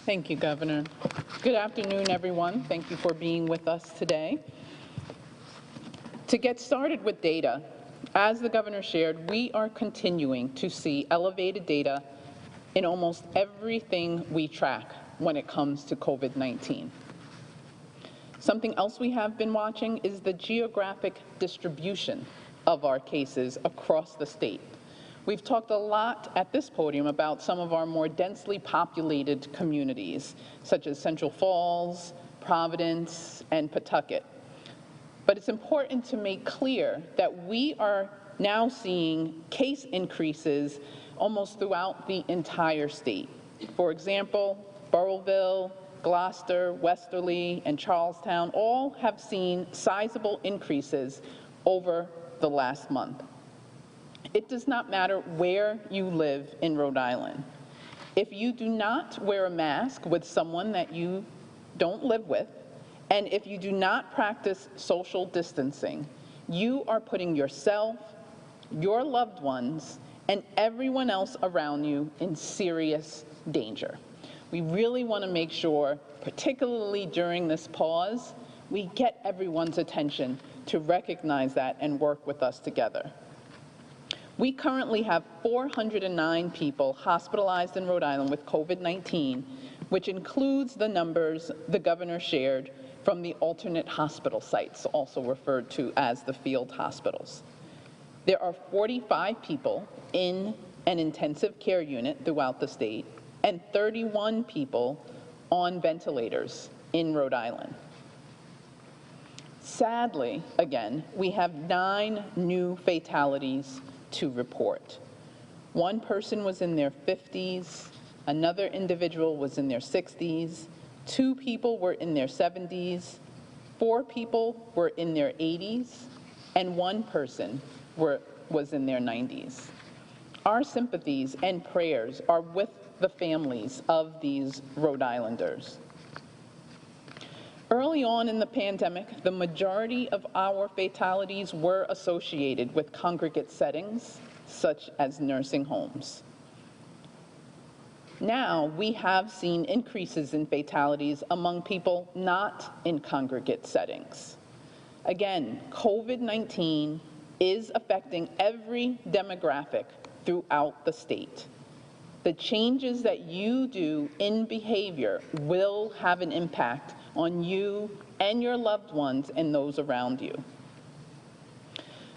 Thank you, Governor. Good afternoon, everyone. Thank you for being with us today. To get started with data, as the Governor shared, we are continuing to see elevated data in almost everything we track when it comes to COVID-19. Something else we have been watching is the geographic distribution of our cases across the state. We've talked a lot at this podium about some of our more densely populated communities, such as Central Falls, Providence, and Pawtucket. But it's important to make clear that we are now seeing case increases almost throughout the entire state. For example, Burrillville, Gloucester, Westerly, and Charlestown all have seen sizable increases over the last month. It does not matter where you live in Rhode Island. If you do not wear a mask with someone that you don't live with, and if you do not practice social distancing, you are putting yourself, your loved ones, and everyone else around you in serious danger. We really want to make sure, particularly during this pause, we get everyone's attention to recognize that and work with us together. We currently have 409 people hospitalized in Rhode Island with COVID-19, which includes the numbers the Governor shared from the alternate hospital sites, also referred to as the field hospitals. There are 45 people in an intensive care unit throughout the state and 31 people on ventilators in Rhode Island. Sadly, again, we have 9 new fatalities to report. One person was in their 50s, another individual was in their 60s, 2 people were in their 70s, 4 people were in their 80s, and 1 person was in their 90s. Our sympathies and prayers are with the families of these Rhode Islanders. Early on in the pandemic, the majority of our fatalities were associated with congregate settings, such as nursing homes. Now, we have seen increases in fatalities among people not in congregate settings. Again, COVID-19 is affecting every demographic throughout the state. The changes that you do in behavior will have an impact on you and your loved ones and those around you.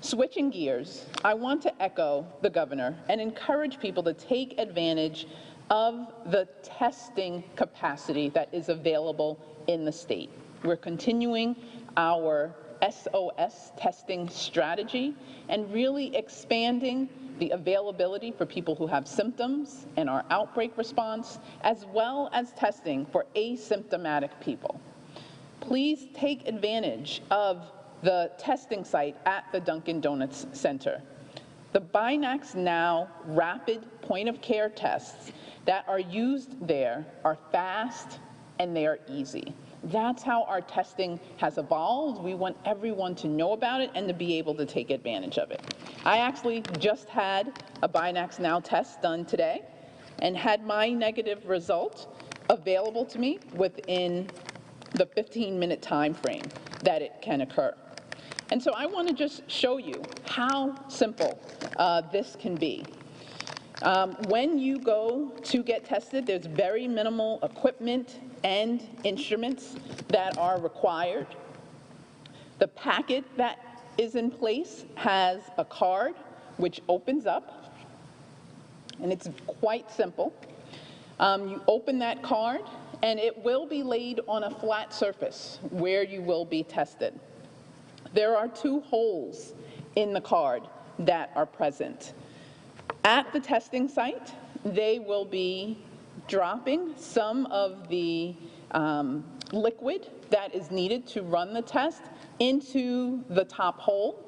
Switching gears, I want to echo the Governor and encourage people to take advantage of the testing capacity that is available in the state. We're continuing our SOS testing strategy and really expanding the availability for people who have symptoms in our outbreak response, as well as testing for asymptomatic people. Please take advantage of the testing site at the Dunkin' Donuts Center. The Binax Now rapid point-of-care tests that are used there are fast and they are easy. That's how our testing has evolved. We want everyone to know about it and to be able to take advantage of it. I actually just had a Binax Now test done today and had my negative result available to me within the 15-minute time frame that it can occur. And so I want to just show you how simple this can be. When you go to get tested, there's very minimal equipment and instruments that are required. The packet that is in place has a card which opens up, and it's quite simple. You open that card, and it will be laid on a flat surface where you will be tested. There are 2 holes in the card that are present. At the testing site, they will be dropping some of the liquid that is needed to run the test into the top hole,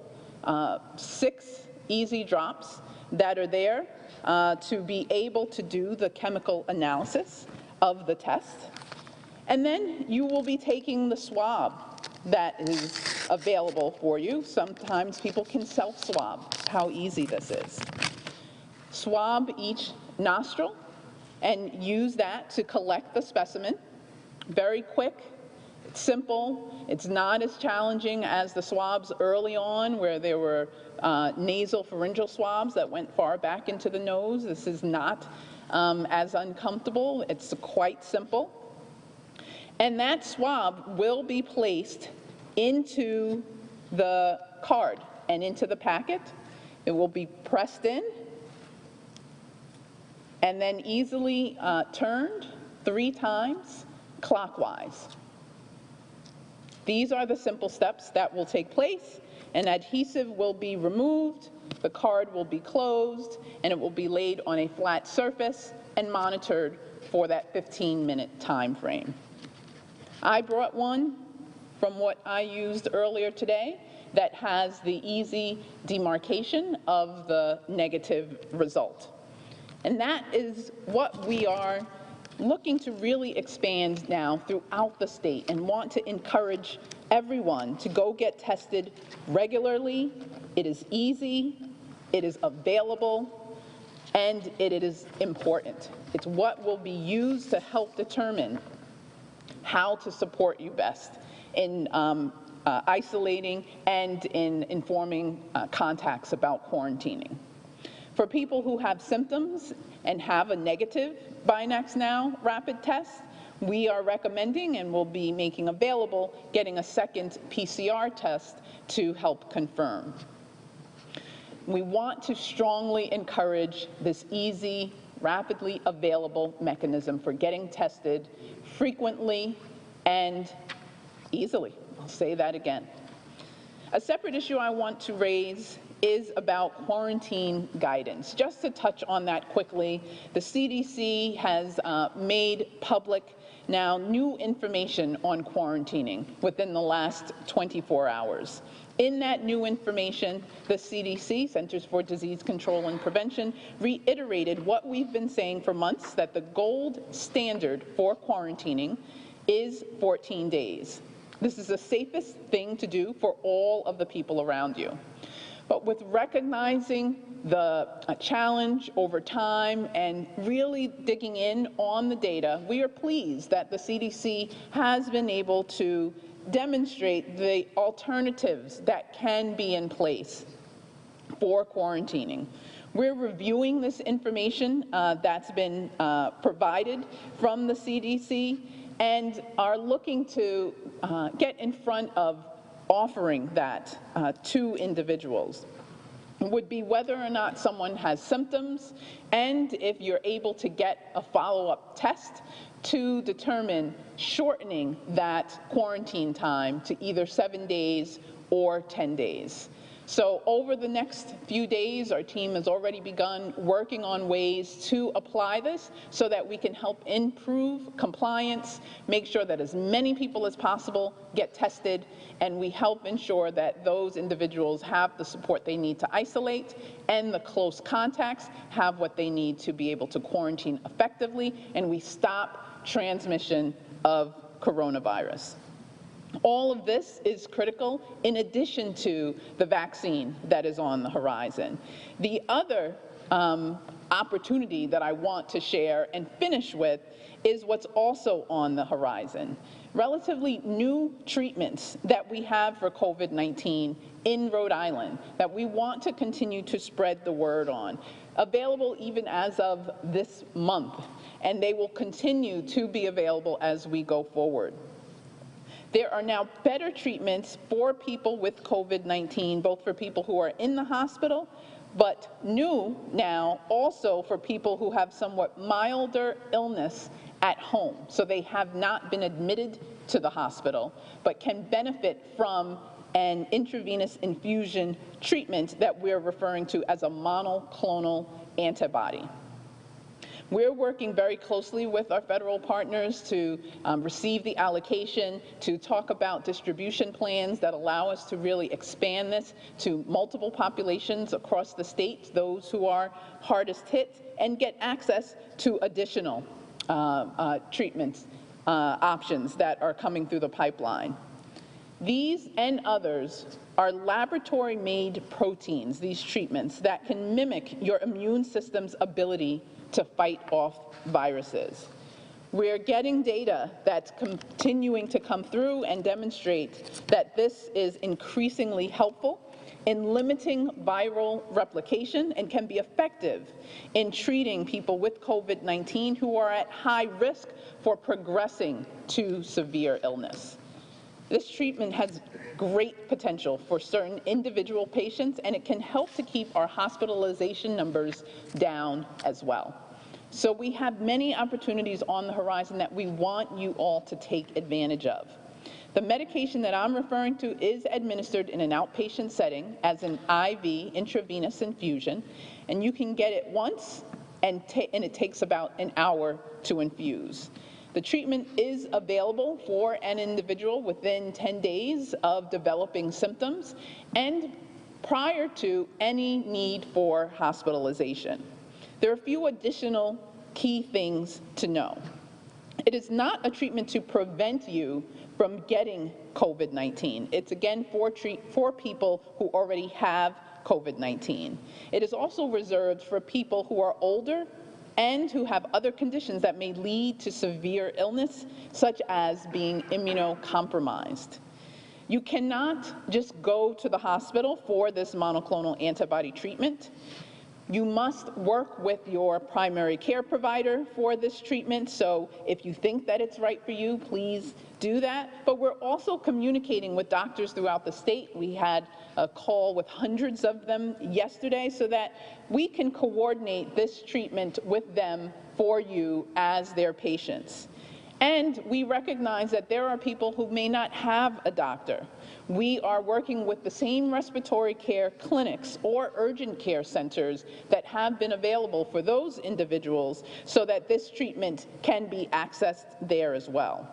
6 easy drops that are there to be able to do the chemical analysis of the test. And then you will be taking the swab that is available for you. Sometimes people can self-swab. How easy this is. Swab each nostril, and use that to collect the specimen. Very quick, it's simple, it's not as challenging as the swabs early on where there were nasal pharyngeal swabs that went far back into the nose. This is not as uncomfortable, it's quite simple. And that swab will be placed into the card and into the packet. It will be pressed in and then easily turned 3 times clockwise. These are the simple steps that will take place. An adhesive will be removed, the card will be closed, and it will be laid on a flat surface and monitored for that 15-minute time frame. I brought one from what I used earlier today that has the easy demarcation of the negative result. And that is what we are looking to really expand now throughout the state and want to encourage everyone to go get tested regularly. It is easy, it is available, and it is important. It's what will be used to help determine how to support you best in isolating and in informing contacts about quarantining. For people who have symptoms and have a negative BinaxNOW rapid test, we are recommending and will be making available getting a second PCR test to help confirm. We want to strongly encourage this easy, rapidly available mechanism for getting tested frequently and easily. I'll say that again. A separate issue I want to raise is about quarantine guidance. Just to touch on that quickly, the CDC has made public now new information on quarantining within the last 24 hours. In that new information, the CDC, Centers for Disease Control and Prevention, reiterated what we've been saying for months, that the gold standard for quarantining is 14 days. This is the safest thing to do for all of the people around you. But with recognizing the challenge over time and really digging in on the data, we are pleased that the CDC has been able to demonstrate the alternatives that can be in place for quarantining. We're reviewing this information that's been provided from the CDC and are looking to get in front of offering that to individuals. It would be whether or not someone has symptoms and if you're able to get a follow-up test to determine shortening that quarantine time to either 7 days or 10 days. So over the next few days, our team has already begun working on ways to apply this so that we can help improve compliance, make sure that as many people as possible get tested, and we help ensure that those individuals have the support they need to isolate and the close contacts have what they need to be able to quarantine effectively, and we stop transmission of coronavirus. All of this is critical in addition to the vaccine that is on the horizon. The other opportunity that I want to share and finish with is what's also on the horizon. Relatively new treatments that we have for COVID-19 in Rhode Island that we want to continue to spread the word on, available even as of this month, and they will continue to be available as we go forward. There are now better treatments for people with COVID-19, both for people who are in the hospital, but new now also for people who have somewhat milder illness at home. So they have not been admitted to the hospital, but can benefit from an intravenous infusion treatment that we're referring to as a monoclonal antibody. We're working very closely with our federal partners to receive the allocation, to talk about distribution plans that allow us to really expand this to multiple populations across the state, those who are hardest hit, and get access to additional treatment options that are coming through the pipeline. These and others are laboratory-made proteins, these treatments, that can mimic your immune system's ability to fight off viruses. We're getting data that's continuing to come through and demonstrate that this is increasingly helpful in limiting viral replication and can be effective in treating people with COVID-19 who are at high risk for progressing to severe illness. This treatment has great potential for certain individual patients, and it can help to keep our hospitalization numbers down as well. So we have many opportunities on the horizon that we want you all to take advantage of. The medication that I'm referring to is administered in an outpatient setting as an IV intravenous infusion, and you can get it once, and it takes about an hour to infuse. The treatment is available for an individual within 10 days of developing symptoms and prior to any need for hospitalization. There are a few additional key things to know. It is not a treatment to prevent you from getting COVID-19. It's again for people who already have COVID-19. It is also reserved for people who are older and who have other conditions that may lead to severe illness, such as being immunocompromised. You cannot just go to the hospital for this monoclonal antibody treatment. You must work with your primary care provider for this treatment, so if you think that it's right for you, please do that. But we're also communicating with doctors throughout the state. We had a call with hundreds of them yesterday so that we can coordinate this treatment with them for you as their patients. And we recognize that there are people who may not have a doctor. We are working with the same respiratory care clinics or urgent care centers that have been available for those individuals so that this treatment can be accessed there as well.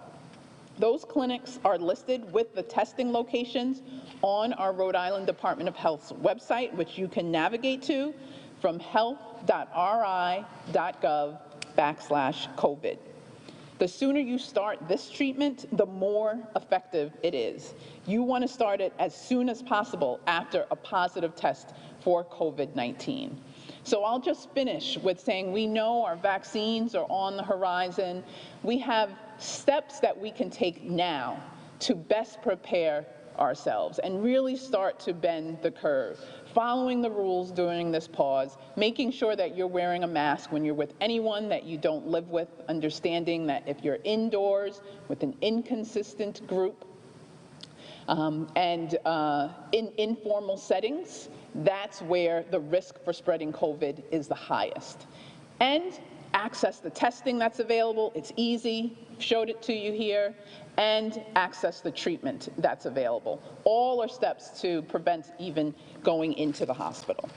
Those clinics are listed with the testing locations on our Rhode Island Department of Health's website, which you can navigate to from health.ri.gov/COVID. The sooner you start this treatment, the more effective it is. You want to start it as soon as possible after a positive test for COVID-19. So I'll just finish with saying we know our vaccines are on the horizon. We have steps that we can take now to best prepare ourselves and really start to bend the curve, following the rules during this pause, making sure that you're wearing a mask when you're with anyone that you don't live with, understanding that if you're indoors with an inconsistent group and in informal settings, that's where the risk for spreading COVID is the highest. And access the testing that's available. It's easy, showed it to you here, and access the treatment that's available. All are steps to prevent even going into the hospital.